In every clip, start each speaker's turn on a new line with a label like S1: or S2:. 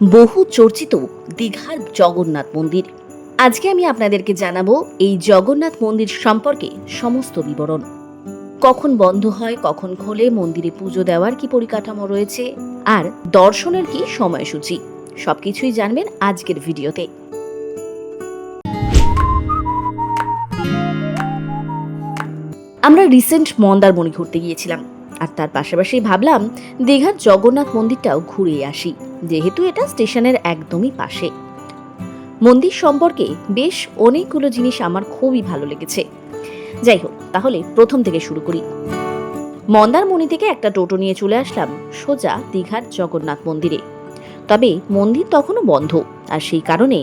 S1: বহু চর্চিত দীঘার জগন্নাথ মন্দির। আজকে আমি আপনাদেরকে জানাবো এই জগন্নাথ মন্দির সম্পর্কে সমস্ত বিবরণ। কখন বন্ধ হয়, কখন খোলে, মন্দিরে পুজো দেওয়ার কি পরিকাঠামো রয়েছে, আর দর্শনের কি সময়সূচি, সবকিছুই জানবেন আজকের ভিডিওতে। আমরা রিসেন্ট মন্দারমণি ঘুরতে গিয়েছিলাম, আর তার পাশাপাশি ভাবলাম দীঘার জগন্নাথ মন্দিরটাও ঘুরে আসি, যেহেতু এটা স্টেশনের একদমই পাশে। মন্দির সম্পর্কে বেশ অনেকগুলো জিনিস আমার খুবই ভালো লেগেছে। যাই হোক, তাহলে প্রথম থেকে শুরু করি। মন্দারমণি থেকে একটা টোটো নিয়ে চলে আসলাম সোজা দীঘার জগন্নাথ মন্দিরে। তবে মন্দির তখনও বন্ধ, আর সেই কারণে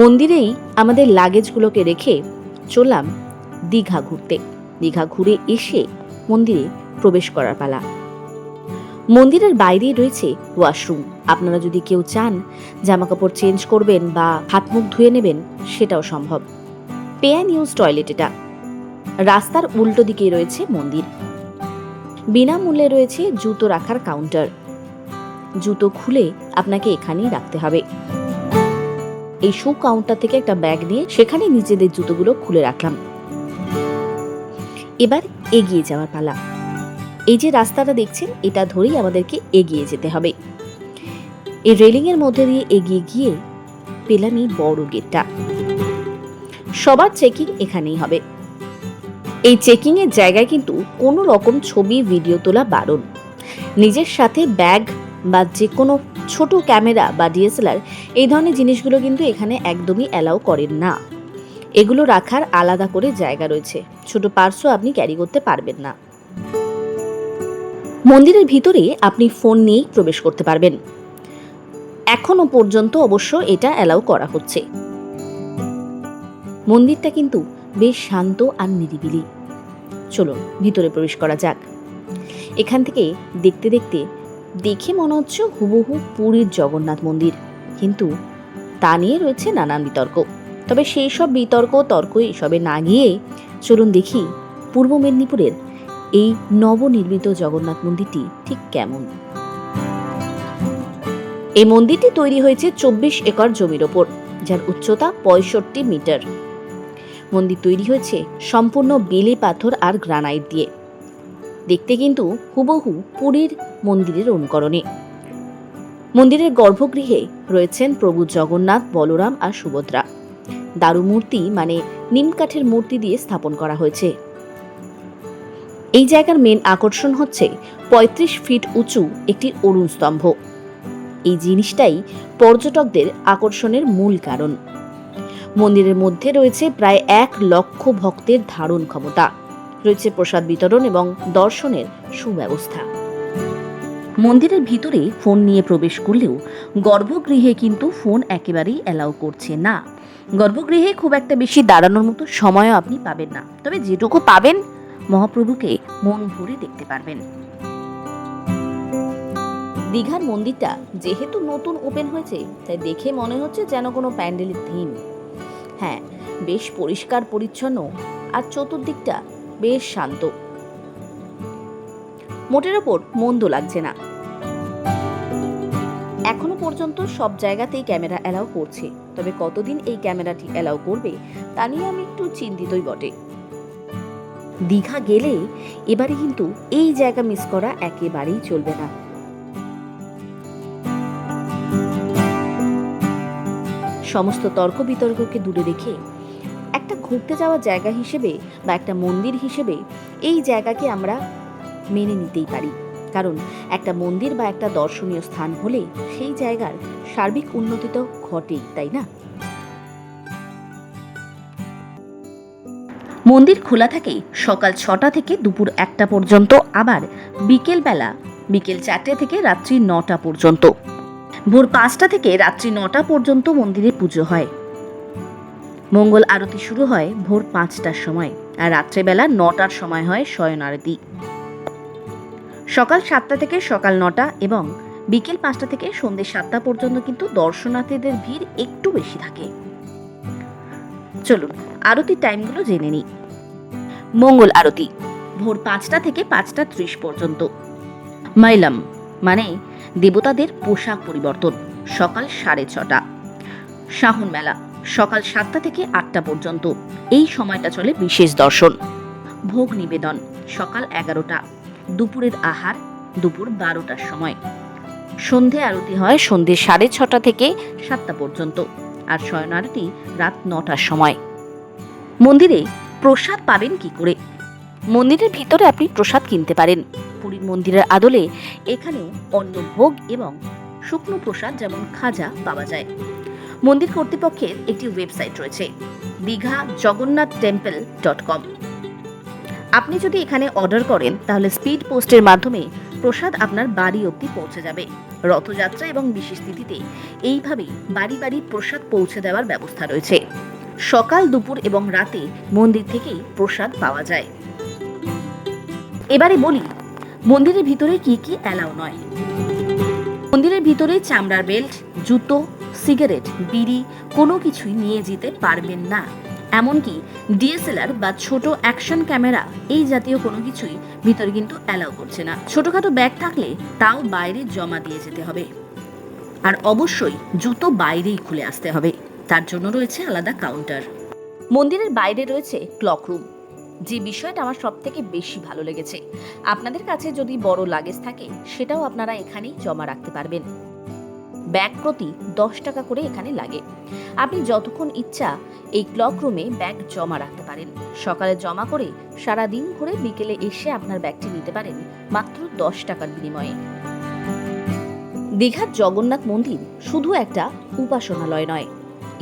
S1: মন্দিরেই আমাদের লাগেজগুলোকে রেখে চললাম দীঘা ঘুরতে। দীঘা ঘুরে এসে মন্দিরে প্রবেশ করার পালা। মন্দিরের বাইরেই রয়েছে ওয়াশরুম। আপনারা যদি কেউ চান জামাকাপড় চেঞ্জ করবেন বা হাত মুখ ধুয়ে নেবেন, সেটাও সম্ভব। পে অ্যান্ড ইউজ টয়লেট এটা। রাস্তার উল্টো দিকেই রয়েছে মন্দির। বিনামূল্যে রয়েছে জুতো রাখার কাউন্টার। জুতো খুলে আপনাকে এখানেই রাখতে হবে। এই শু কাউন্টার থেকে একটা ব্যাগ নিয়ে সেখানে নিজেদের জুতোগুলো খুলে রাখলাম। এবার এগিয়ে যাওয়ার পালা। এই যে রাস্তাটা দেখছেন, এটা ধরেই আমাদেরকে এগিয়ে যেতে হবে। এই রেলিং এর মধ্যে দিয়ে এগিয়ে গিয়ে পেলাম এই বড় গেটটা। সবার চেকিং এখানেই হবে। এই চেকিং এর জায়গায় কিন্তু কোনো রকম ছবি ভিডিও তোলা বারণ। নিজের সাথে ব্যাগ বা যে কোনো ছোট ক্যামেরা বা ডিএসএলআর এই ধরনের জিনিসগুলো কিন্তু এখানে একদমই অ্যালাউ করেন না। এগুলো রাখার আলাদা করে জায়গা রয়েছে। ছোট পার্সও আপনি ক্যারি করতে পারবেন না। মন্দিরের ভিতরে আপনি ফোন নিয়েই প্রবেশ করতে পারবেন। এখনো পর্যন্ত অবশ্য এটা অ্যালাউ করা হচ্ছে। মন্দিরটা কিন্তু বেশ শান্ত আর নিরিবিলি। চলুন ভিতরে প্রবেশ করা যাক। এখান থেকে দেখতে দেখতে দেখে মনে হচ্ছে হুবহু পুরীর জগন্নাথ মন্দির, কিন্তু তা নিয়ে রয়েছে নানান বিতর্ক। তবে সেই সব তর্ক এসবে না গিয়ে চলুন দেখি পূর্ব মেদিনীপুরের এই নবনির্মিত জগন্নাথ মন্দিরটি ঠিক কেমন। এই মন্দিরটি তৈরি হয়েছে 24 একর জমির ওপর, যার উচ্চতা 65 মিটার। মন্দির তৈরি হয়েছে সম্পূর্ণ বেলে পাথর আর গ্রানাইট দিয়ে। দেখতে কিন্তু হুবহু পুরীর মন্দিরের অনুকরণে। মন্দিরের গর্ভগৃহে রয়েছেন প্রভু জগন্নাথ, বলরাম আর সুভদ্রা। দারু মূর্তি মানে নিম কাঠের মূর্তি দিয়ে স্থাপন করা হয়েছে। এই জায়গার মেন আকর্ষণ হচ্ছে 35 ফিট উঁচু একটি অরুণ স্তম্ভ। এই জিনিসটাই পর্যটকদের আকর্ষণের মূল কারণ। মন্দিরের মধ্যে রয়েছে প্রায় 1 লক্ষ ভক্তের ধারণ ক্ষমতা। রয়েছে প্রসাদ বিতরণ এবং দর্শনের সুব্যবস্থা। মন্দিরের ভিতরে ফোন নিয়ে প্রবেশ করলেও গর্ভগৃহে কিন্তু ফোন একেবারেই অ্যালাউ করছে না। গর্ভগৃহে খুব একটা বেশি দাঁড়ানোর মতো সময়ও আপনি পাবেন না, তবে যেটুকু পাবেন মহাপ্রভুকে মন ভরে দেখতে পারবেন। দীঘার মন্দিরটা যেহেতু নতুন ওপেন হয়েছে, তাই দেখে মনে হচ্ছে যেন কোনো প্যান্ডেলের থিম। হ্যাঁ, বেশ পরিষ্কার পরিচ্ছন্ন আর চতুর্দিকটা বেশ শান্ত। মোটের ওপর মন্দ লাগছে না। এখনো পর্যন্ত সব জায়গাতেই ক্যামেরা অ্যালাউ করছে, তবে কতদিন এই ক্যামেরাটি অ্যালাউ করবে তা নিয়ে আমি একটু চিন্তিতই বটে। দীঘা গেলে এবারে কিন্তু এই জায়গা মিস করা একেবারেই চলবে না। সমস্ত তর্ক বিতর্ককে দূরে রেখে একটা ঘুরতে যাওয়ার জায়গা হিসেবে বা একটা মন্দির হিসেবে এই জায়গাকে আমরা মেনে নিতেই পারি, কারণ একটা মন্দির বা একটা দর্শনীয় স্থান হলে সেই জায়গার সার্বিক উন্নতি তো ঘটেই, তাই না? মন্দির খোলা থাকে সকাল 6টা থেকে দুপুর 1টা পর্যন্ত, আবার বিকেল 4টে থেকে রাত্রি 9টা পর্যন্ত। ভোর 5টা থেকে রাত্রি 9টা পর্যন্ত মন্দিরে পুজো হয়। মঙ্গল আরতি শুরু হয় ভোর 5টার সময়, আর রাত্রেবেলা 9টার সময় হয় শয়ন আরতি। সকাল 7টা থেকে সকাল 9টা এবং বিকেল 5টা থেকে সন্ধ্যে 7টা পর্যন্ত কিন্তু দর্শনার্থীদের ভিড় একটু বেশি থাকে। চলুন আরতির টাইমগুলো জেনে নিই। মঙ্গল আরতি ভোর 5টা থেকে 5টা 30 পর্যন্ত। মাইলাম মানে দেবতাদের পোশাক পরিবর্তন। সকাল 6:30। শাহন মেলা সকাল 7টা থেকে 8টা পর্যন্ত। এই সময়টা চলে বিশেষ দর্শন। ভোগ নিবেদন সকাল 11টা। দুপুরের আহার দুপুর 12টার সময়। সন্ধে আরতি হয় সন্ধে 6:30 থেকে 7টা পর্যন্ত, আর শয়ন আরতি রাত 9টার সময়। মন্দিরে প্রসাদ পাবেন কি করে? মন্দিরের ভিতরে আপনি প্রসাদ কিনতে পারেন। পুরীর মন্দিরের আদলে এখানেও অন্নভোগ এবং শুকনো প্রসাদ যেমন খাজা পাওয়া যায়। মন্দির কর্তৃপক্ষের একটি ওয়েবসাইট রয়েছে, dighajagonnathttemple.com। আপনি যদি এখানে অর্ডার করেন তাহলে স্পিড পোস্টের মাধ্যমে প্রসাদ আপনার বাড়ি অবধি পৌঁছে যাবে। রথযাত্রা এবং বিশেষ তিথিতে এইভাবেই বাড়ি বাড়ি প্রসাদ পৌঁছে দেওয়ার ব্যবস্থা রয়েছে। সকাল দুপুর এবং রাতে মন্দির থেকেই প্রসাদ পাওয়া যায়। এবারে বলি মন্দিরের ভিতরে কি কি অ্যালাউ নয়। মন্দিরের ভিতরে চামড়ার বেল্ট, জুতো, সিগারেট, বিড়ি কোনো কিছুই নিয়ে যেতে পারবেন না। এমনকি ডিএসএলআর বা ছোট অ্যাকশন ক্যামেরা এই জাতীয় কোনো কিছুই ভিতরে কিন্তু অ্যালাউ করছে না। ছোটখাটো ব্যাগ থাকলে তাও বাইরে জমা দিয়ে যেতে হবে। আর অবশ্যই জুতো বাইরেই খুলে আসতে হবে, তার জন্য রয়েছে আলাদা কাউন্টার। মন্দিরের বাইরে রয়েছে ক্লক রুম, যে বিষয়টা আমার সব থেকে বেশি ভালো লেগেছে। আপনাদের কাছে যদি বড় লাগেজ থাকে সেটাও আপনারা এখানেই জমা রাখতে পারবেন। ব্যাগ প্রতি 10 টাকা করে এখানে লাগে। আপনি যতক্ষণ ইচ্ছা এই ক্লক রুমে ব্যাগ জমা রাখতে পারেন। সকালে জমা করে সারাদিন ঘুরে বিকেলে এসে আপনার ব্যাগটি নিতে পারেন মাত্র 10 টাকার বিনিময়ে। দীঘার জগন্নাথ মন্দির শুধু একটা উপাসনালয় নয়,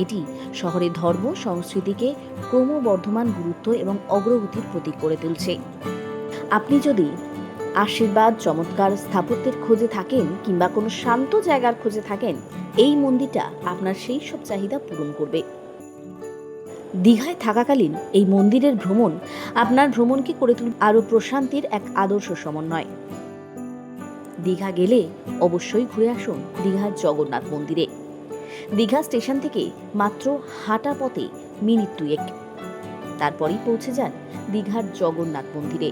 S1: এটি শহরের ধর্ম সংস্কৃতিকে ক্রমবর্ধমান গুরুত্ব এবং অগ্রগতির প্রতীক করে তুলছে। আপনি যদি আশীর্বাদ, চমৎকার স্থাপত্যের খোঁজে থাকেন কিংবা কোনো শান্ত জায়গার খোঁজে থাকেন, এই মন্দিরটা আপনার সেই সব চাহিদা পূরণ করবে। দীঘায় থাকাকালীন এই মন্দিরের ভ্রমণ আপনার ভ্রমণকে করে তুলবে আরও প্রশান্তির এক আদর্শ সমন্বয়। দীঘা গেলে অবশ্যই ঘুরে আসুন দীঘার জগন্নাথ মন্দিরে। দীঘা স্টেশন থেকে মাত্র হাঁটা পথে মিনিট 2 তারপরেই পৌঁছে যান দীঘার জগন্নাথ মন্দিরে।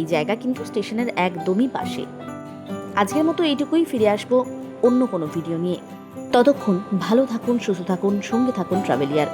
S1: এই জায়গা কিন্তু স্টেশনের একদমই পাশে। আজকের মতো এইটুকুই, ফিরে আসবো অন্য কোনো ভিডিও নিয়ে। ততক্ষণ ভালো থাকুন, সুস্থ থাকুন, সঙ্গে থাকুন ট্রাভেলিয়ার।